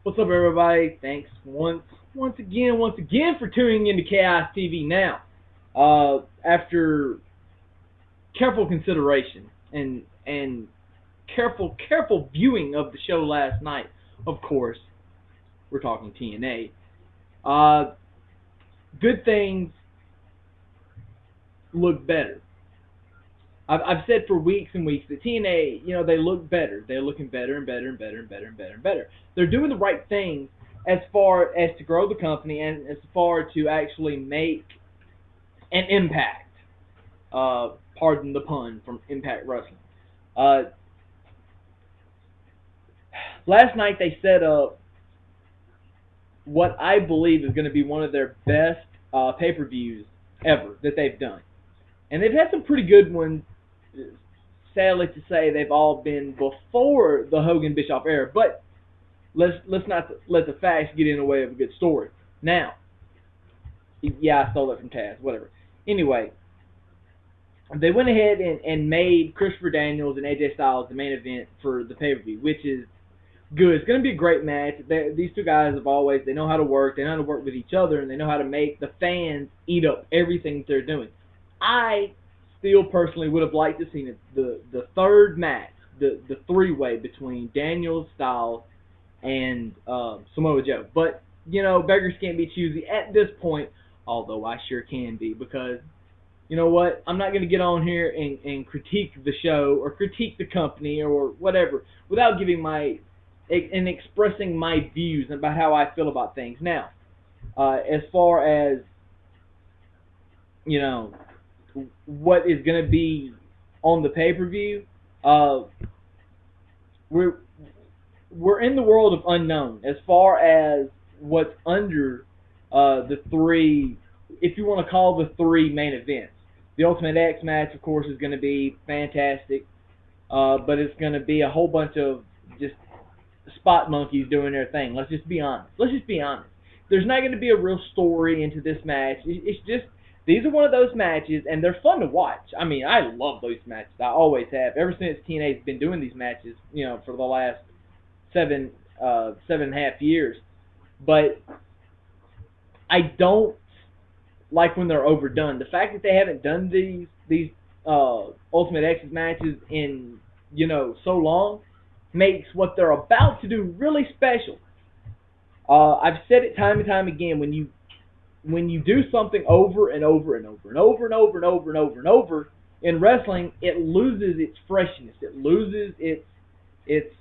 What's up, everybody? Thanks once again for tuning into Chaos TV. Now, after careful consideration and careful viewing of the show last night, of course, we're talking TNA. Good things look better. I've said for weeks and weeks that TNA, they look better. They're looking better and better and better and better and better and better. They're doing the right things as far as to grow the company and as far to actually make an impact. Pardon the pun from Impact Wrestling. Uh, Last night they set up what I believe is going to be one of their best pay-per-views ever that they've done, and they've had some pretty good ones. Sadly to say, they've all been before the Hogan Bischoff era, but let's not let the facts get in the way of a good story. Now, yeah, I stole it from Taz, whatever. Anyway, they went ahead and made Christopher Daniels and AJ Styles the main event for the pay per view, which is good. It's going to be a great match. These two guys have always, they know how to work, they know how to work with each other, and they know how to make the fans eat up everything that they're doing. I still personally would have liked to see the third match, the three-way between Daniels, Styles, and Samoa Joe. But, beggars can't be choosy at this point, although I sure can be, because you know what? I'm not going to get on here and critique the show or critique the company or whatever without giving my and expressing my views about how I feel about things. Now, as far as you know, what is going to be on the pay per view, we're we're in the world of unknown as far as what's under the three, if you want to call the three main events. The Ultimate X match, of course, is going to be fantastic, but it's going to be a whole bunch of just spot monkeys doing their thing. Let's just be honest. Let's just be honest. There's not going to be a real story into this match. It's just these are one of those matches, and they're fun to watch. I mean, I love those matches. I always have. Ever since TNA's been doing these matches, for the last seven and a half years. But I don't like when they're overdone. The fact that they haven't done these Ultimate X matches in so long makes what they're about to do really special. I've said it time and time again. When you do something over and over and over and over and over and over and over and over in wrestling, it loses its freshness. It loses its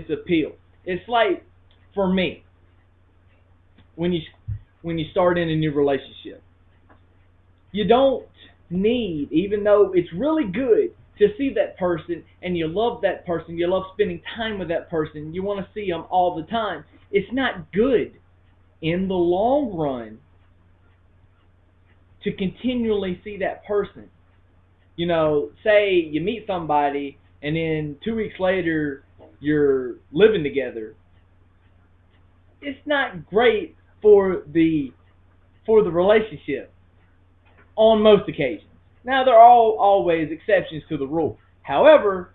appeal. It's like, for me, when you start in a new relationship, you don't need, even though it's really good to see that person and you love that person, you love spending time with that person, you want to see them all the time. It's not good in the long run to continually see that person. Say you meet somebody and then 2 weeks later you're living together. It's not great for the relationship on most occasions. Now there are always exceptions to the rule. However,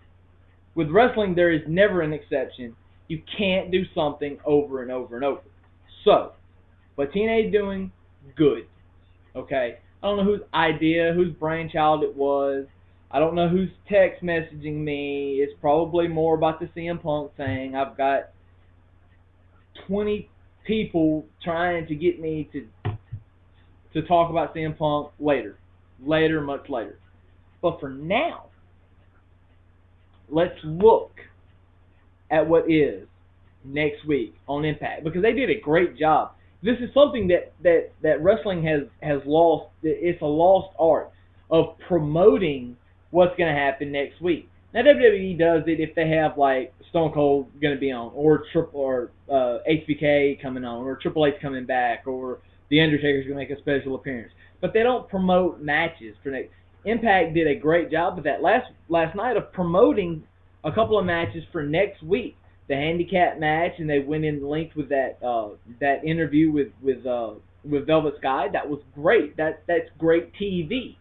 with wrestling there is never an exception. You can't do something over and over and over. So, what TNA is doing, good. Okay? I don't know whose idea, whose brainchild it was. I don't know who's text messaging me. It's probably more about the CM Punk thing. I've got 20 people trying to get me to talk about CM Punk later, much later. But for now, let's look at what is next week on Impact, because they did a great job. This is something that wrestling has lost. It's a lost art of promoting what's going to happen next week. Now WWE does it if they have like Stone Cold going to be on, or HBK coming on, or Triple H coming back, or The Undertaker's going to make a special appearance. But they don't promote matches for next. Impact did a great job with that last night of promoting a couple of matches for next week. The handicap match, and they went in linked with that interview with Velvet Sky. That was great. That's great TV.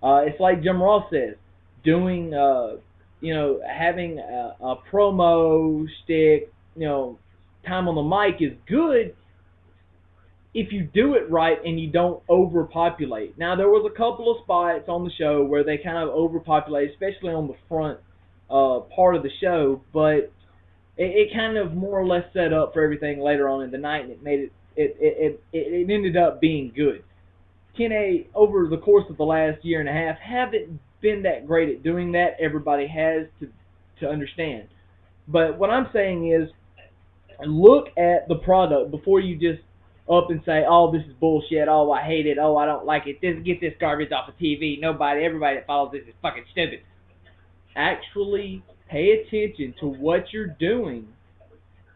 It's like Jim Ross says, doing having a promo stick you know, time on the mic is good if you do it right and you don't overpopulate. Now there was a couple of spots on the show where they kind of overpopulate, especially on the front part of the show, but it kind of more or less set up for everything later on in the night, and it made it ended up being good. TNA over the course of the last year and a half haven't been that great at doing that. Everybody has to understand. But what I'm saying is, look at the product before you just up and say, "Oh, this is bullshit. Oh, I hate it. Oh, I don't like it. Get this garbage off of TV. Everybody that follows this is fucking stupid." Actually, pay attention to what you're doing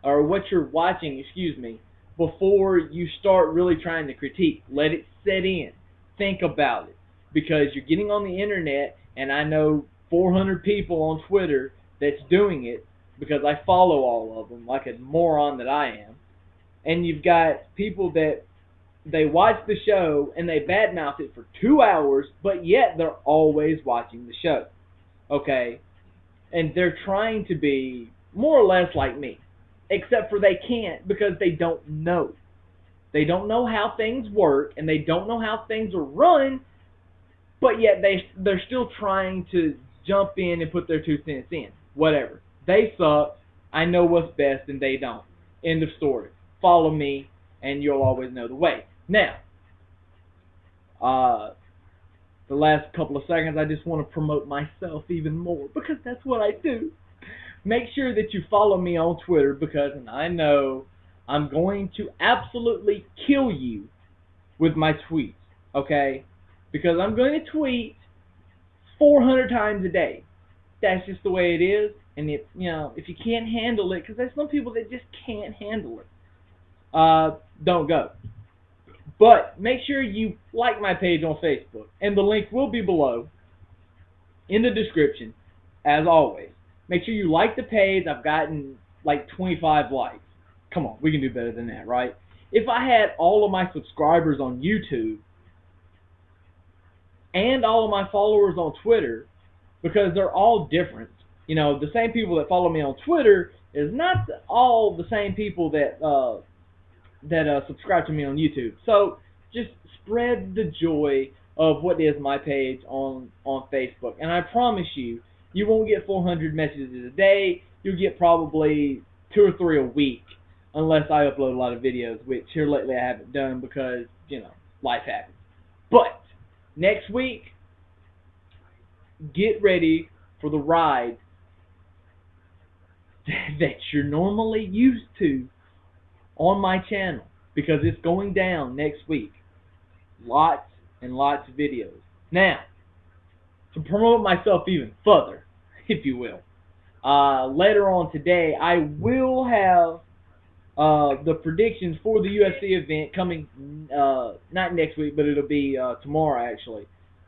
or what you're watching, excuse me, before you start really trying to critique. Let it set in. Think about it. Because you're getting on the internet, and I know 400 people on Twitter that's doing it because I follow all of them like a moron that I am. And you've got people that they watch the show and they badmouth it for 2 hours, but yet they're always watching the show. Okay? And they're trying to be more or less like me, except for they can't because they don't know. They don't know how things work and they don't know how things are run, but yet they're still trying to jump in and put their 2 cents in. Whatever. They suck. I know what's best and they don't. End of story. Follow me and you'll always know the way. Now, the last couple of seconds, I just want to promote myself even more because that's what I do. Make sure that you follow me on Twitter because I know I'm going to absolutely kill you with my tweets, okay? Because I'm going to tweet 400 times a day. That's just the way it is. And if you can't handle it, because there's some people that just can't handle it, don't go. But make sure you like my page on Facebook, and the link will be below in the description, as always. Make sure you like the page. I've gotten like 25 likes. Come on, we can do better than that, right? If I had all of my subscribers on YouTube and all of my followers on Twitter, because they're all different. The same people that follow me on Twitter is not all the same people that subscribe to me on YouTube. So just spread the joy of what is my page on Facebook. And I promise you, you won't get 400 messages a day. You'll get probably 2 or 3 a week, unless I upload a lot of videos, which here lately I haven't done because, life happens. But next week, get ready for the ride that you're normally used to on my channel, because it's going down next week. Lots and lots of videos. Now, to promote myself even further, if you will, later on today I will have the predictions for the UFC event coming, not next week, but it'll be tomorrow actually.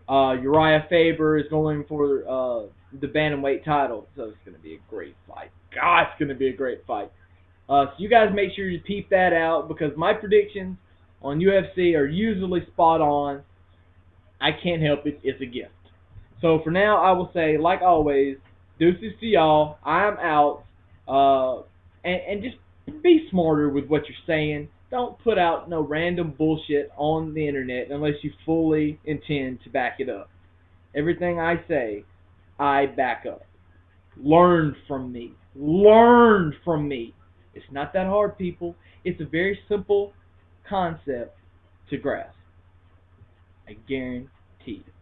Uriah Faber is going for the bantamweight title, so it's going to be a great fight. God, it's going to be a great fight. So you guys make sure you peep that out because my predictions on UFC are usually spot on. I can't help it. It's a gift. So for now, I will say, like always, deuces to y'all. I'm out. And just be smarter with what you're saying. Don't put out no random bullshit on the internet unless you fully intend to back it up. Everything I say, I back up. Learn from me. Learn from me. It's not that hard, people. It's a very simple concept to grasp. I guarantee it.